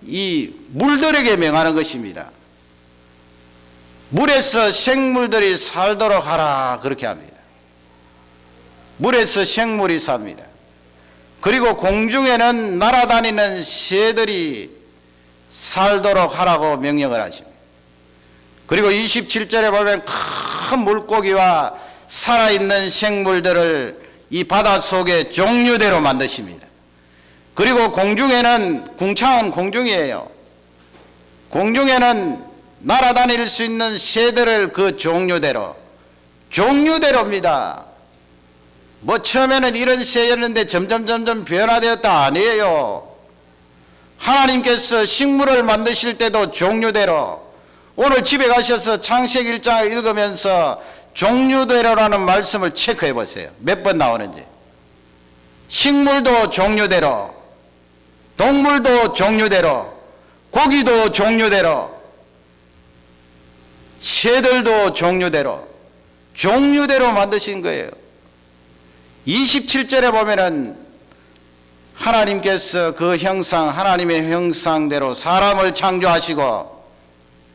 이 물들에게 명하는 것입니다. 물에서 생물들이 살도록 하라 그렇게 합니다. 물에서 생물이 삽니다. 그리고 공중에는 날아다니는 새들이 살도록 하라고 명령을 하십니다. 그리고 27절에 보면 큰 물고기와 살아있는 생물들을 이 바닷속에 종류대로 만드십니다. 그리고 공중에는, 궁창은 공중이에요. 공중에는 날아다닐 수 있는 새들을 그 종류대로입니다. 뭐 처음에는 이런 새였는데 점점 변화되었다 아니에요. 하나님께서 식물을 만드실 때도 종류대로, 오늘 집에 가셔서 창세기 1장을 읽으면서 종류대로라는 말씀을 체크해 보세요. 몇 번 나오는지. 식물도 종류대로, 동물도 종류대로, 고기도 종류대로, 새들도 종류대로 만드신 거예요. 27절에 보면은 하나님께서 그 형상, 하나님의 형상대로 사람을 창조하시고,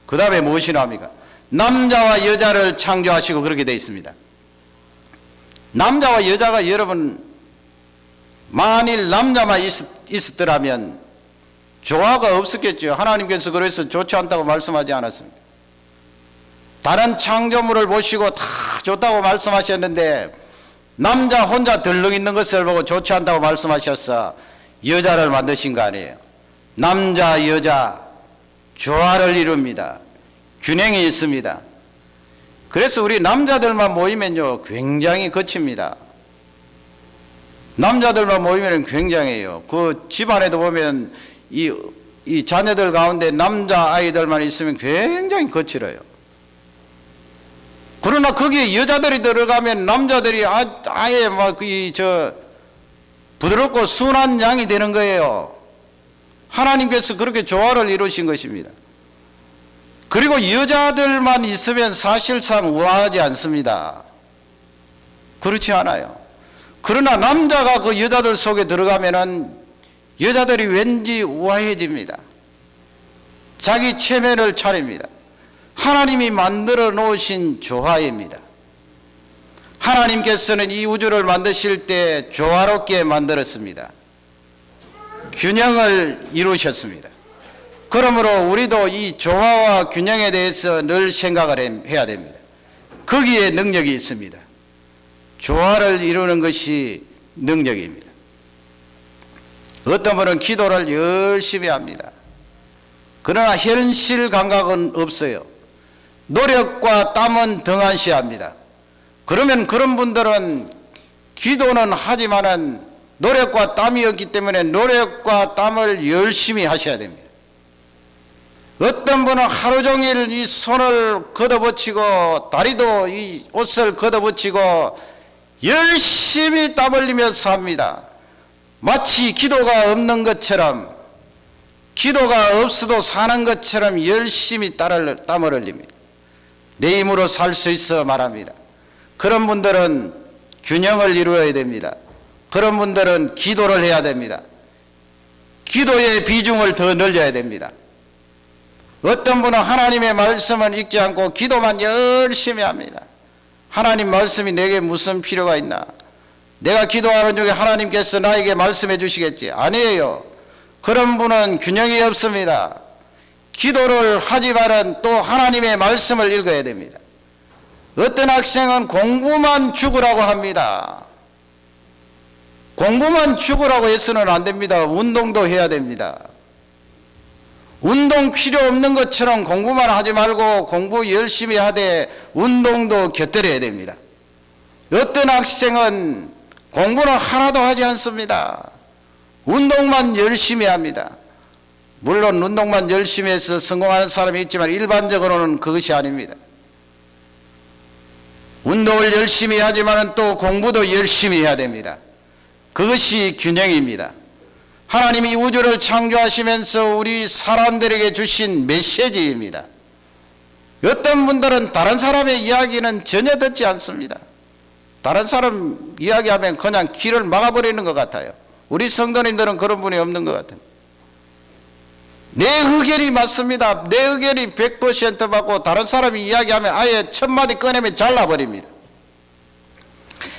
그 다음에 무엇이 나옵니까? 남자와 여자를 창조하시고 그렇게 되어 있습니다. 남자와 여자가, 여러분, 만일 남자만 있었더라면 조화가 없었겠죠. 하나님께서 그래서 좋지 않다고 말씀하지 않았습니다. 다른 창조물을 보시고 다 좋다고 말씀하셨는데 남자 혼자 덜렁 있는 것을 보고 좋지 않다고 말씀하셔서 여자를 만드신 거 아니에요. 남자 여자 조화를 이룹니다. 균형이 있습니다. 그래서 우리 남자들만 모이면요 굉장히 거칩니다. 남자들만 모이면 굉장해요. 그 집안에도 보면 이 자녀들 가운데 남자 아이들만 있으면 굉장히 거칠어요. 그러나 거기에 여자들이 들어가면 남자들이 아예 막 부드럽고 순한 양이 되는 거예요. 하나님께서 그렇게 조화를 이루신 것입니다. 그리고 여자들만 있으면 사실상 우아하지 않습니다. 그렇지 않아요. 그러나 남자가 그 여자들 속에 들어가면은 여자들이 왠지 우아해집니다. 자기 체면을 차립니다. 하나님이 만들어 놓으신 조화입니다. 하나님께서는 이 우주를 만드실 때 조화롭게 만들었습니다. 균형을 이루셨습니다. 그러므로 우리도 이 조화와 균형에 대해서 늘 생각을 해야 됩니다. 거기에 능력이 있습니다. 조화를 이루는 것이 능력입니다. 어떤 분은 기도를 열심히 합니다. 그러나 현실 감각은 없어요. 노력과 땀은 등한시합니다. 그러면 그런 분들은 기도는 하지만은 노력과 땀이 없기 때문에 노력과 땀을 열심히 하셔야 됩니다. 어떤 분은 하루 종일 이 손을 걷어붙이고 다리도 이 옷을 걷어붙이고 열심히 땀 흘리면서 합니다. 마치 기도가 없는 것처럼, 기도가 없어도 사는 것처럼 열심히 땀을 흘립니다. 내 힘으로 살 수 있어 말합니다. 그런 분들은 균형을 이루어야 됩니다. 그런 분들은 기도를 해야 됩니다. 기도의 비중을 더 늘려야 됩니다. 어떤 분은 하나님의 말씀을 읽지 않고 기도만 열심히 합니다. 하나님 말씀이 내게 무슨 필요가 있나? 내가 기도하는 중에 하나님께서 나에게 말씀해 주시겠지? 아니에요. 그런 분은 균형이 없습니다. 기도를 하지만은 또 하나님의 말씀을 읽어야 됩니다. 어떤 학생은 공부만 죽으라고 합니다. 공부만 죽으라고 해서는 안 됩니다. 운동도 해야 됩니다. 운동 필요 없는 것처럼 공부만 하지 말고 공부 열심히 하되 운동도 곁들여야 됩니다. 어떤 학생은 공부는 하나도 하지 않습니다. 운동만 열심히 합니다. 물론 운동만 열심히 해서 성공하는 사람이 있지만 일반적으로는 그것이 아닙니다. 운동을 열심히 하지만 또 공부도 열심히 해야 됩니다. 그것이 균형입니다. 하나님이 우주를 창조하시면서 우리 사람들에게 주신 메시지입니다. 어떤 분들은 다른 사람의 이야기는 전혀 듣지 않습니다. 다른 사람 이야기하면 그냥 귀를 막아버리는 것 같아요. 우리 성도님들은 그런 분이 없는 것 같아요. 내 의견이 맞습니다. 내 의견이 100% 맞고 다른 사람이 이야기하면 아예 첫마디 꺼내면 잘라버립니다.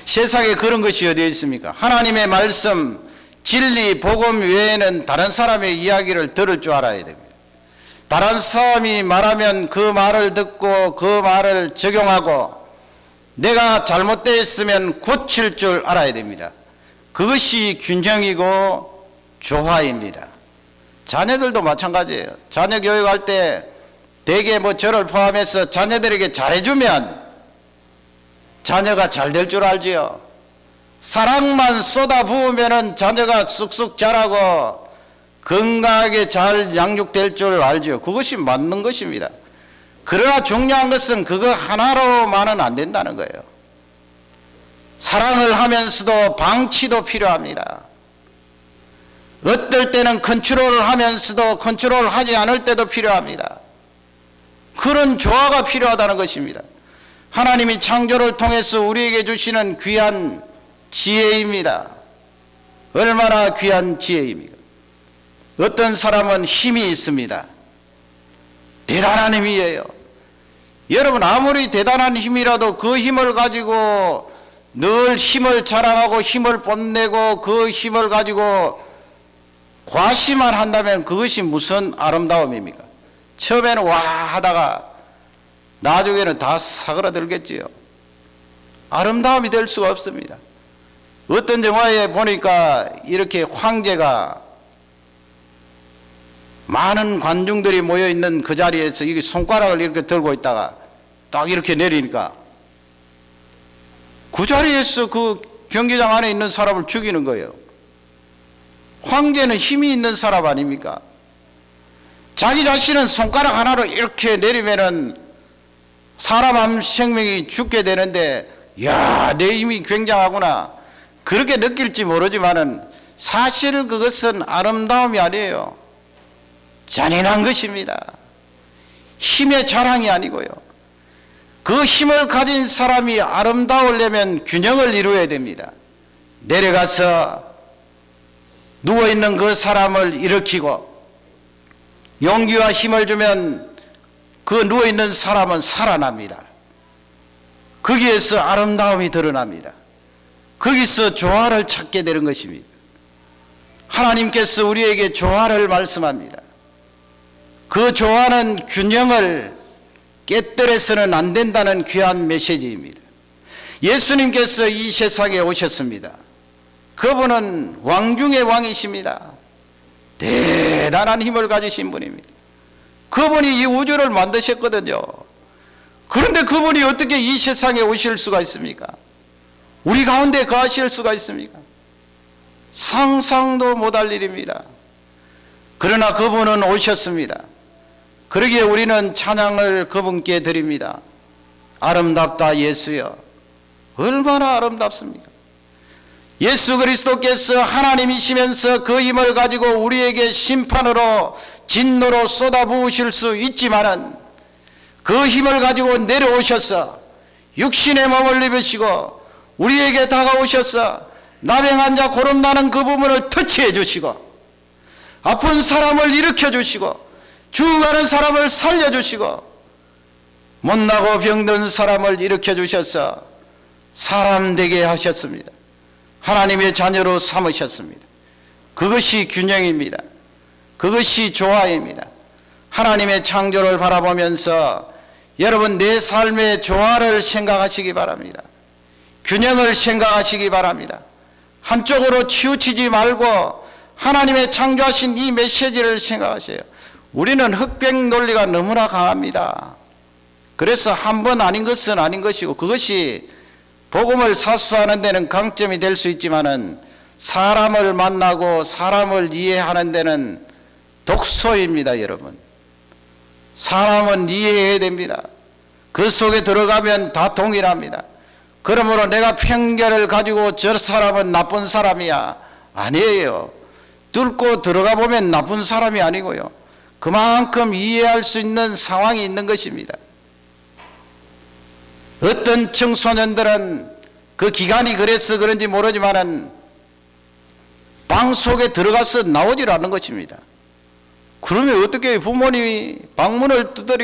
세상에 그런 것이 어디 있습니까? 하나님의 말씀, 진리, 복음 외에는 다른 사람의 이야기를 들을 줄 알아야 됩니다. 다른 사람이 말하면 그 말을 듣고 그 말을 적용하고 내가 잘못되었으면 고칠 줄 알아야 됩니다. 그것이 균형이고 조화입니다. 자녀들도 마찬가지예요. 자녀 교육할 때 대개 저를 포함해서 자녀들에게 잘해주면 자녀가 잘 될 줄 알지요. 사랑만 쏟아 부으면 자녀가 쑥쑥 자라고 건강하게 잘 양육될 줄 알죠. 그것이 맞는 것입니다. 그러나 중요한 것은 그거 하나로만은 안 된다는 거예요. 사랑을 하면서도 방치도 필요합니다. 어떨 때는 컨트롤을 하면서도 컨트롤하지 않을 때도 필요합니다. 그런 조화가 필요하다는 것입니다. 하나님이 창조를 통해서 우리에게 주시는 귀한 지혜입니다. 얼마나 귀한 지혜입니까? 어떤 사람은 힘이 있습니다. 대단한 힘이에요. 여러분, 아무리 대단한 힘이라도 그 힘을 가지고 늘 힘을 자랑하고 힘을 뽐내고 그 힘을 가지고 과시만 한다면 그것이 무슨 아름다움입니까? 처음에는 와 하다가 나중에는 다 사그라들겠지요. 아름다움이 될 수가 없습니다. 어떤 영화에 보니까 이렇게 황제가 많은 관중들이 모여있는 그 자리에서 이게 손가락을 이렇게 들고 있다가 딱 이렇게 내리니까 그 자리에서 그 경기장 안에 있는 사람을 죽이는 거예요. 황제는 힘이 있는 사람 아닙니까? 자기 자신은 손가락 하나로 이렇게 내리면은 사람 한 생명이 죽게 되는데, 야, 내 힘이 굉장하구나. 그렇게 느낄지 모르지만은 사실 그것은 아름다움이 아니에요. 잔인한 것입니다. 힘의 자랑이 아니고요. 그 힘을 가진 사람이 아름다우려면 균형을 이루어야 됩니다. 내려가서 누워있는 그 사람을 일으키고 용기와 힘을 주면 그 누워있는 사람은 살아납니다. 거기에서 아름다움이 드러납니다. 거기서 조화를 찾게 되는 것입니다. 하나님께서 우리에게 조화를 말씀합니다. 그 조화는 균형을 깨뜨려서는 안 된다는 귀한 메시지입니다. 예수님께서 이 세상에 오셨습니다. 그분은 왕 중의 왕이십니다. 대단한 힘을 가지신 분입니다. 그분이 이 우주를 만드셨거든요. 그런데 그분이 어떻게 이 세상에 오실 수가 있습니까? 우리 가운데 거하실 수가 있습니까? 상상도 못할 일입니다. 그러나 그분은 오셨습니다. 그러기에 우리는 찬양을 그분께 드립니다. 아름답다 예수여. 얼마나 아름답습니까? 예수 그리스도께서 하나님이시면서 그 힘을 가지고 우리에게 심판으로 진노로 쏟아부으실 수 있지만은 그 힘을 가지고 내려오셔서 육신의 몸을 입으시고 우리에게 다가오셔서 나병한 자 고름나는 그 부분을 터치해 주시고 아픈 사람을 일으켜 주시고 죽어가는 사람을 살려 주시고 못나고 병든 사람을 일으켜 주셔서 사람 되게 하셨습니다. 하나님의 자녀로 삼으셨습니다. 그것이 균형입니다. 그것이 조화입니다. 하나님의 창조를 바라보면서 여러분 내 삶의 조화를 생각하시기 바랍니다. 균형을 생각하시기 바랍니다. 한쪽으로 치우치지 말고 하나님의 창조하신 이 메시지를 생각하세요. 우리는 흑백 논리가 너무나 강합니다. 그래서 한 번 아닌 것은 아닌 것이고 그것이 복음을 사수하는 데는 강점이 될 수 있지만은 사람을 만나고 사람을 이해하는 데는 독소입니다, 여러분. 사람은 이해해야 됩니다. 그 속에 들어가면 다 동일합니다. 그러므로 내가 편견을 가지고 저 사람은 나쁜 사람이야. 아니에요. 뚫고 들어가 보면 나쁜 사람이 아니고요. 그만큼 이해할 수 있는 상황이 있는 것입니다. 어떤 청소년들은 그 기간이 그래서 그런지 모르지만은 방 속에 들어가서 나오질 않는 것입니다. 그러면 어떻게 부모님이 방문을 두드리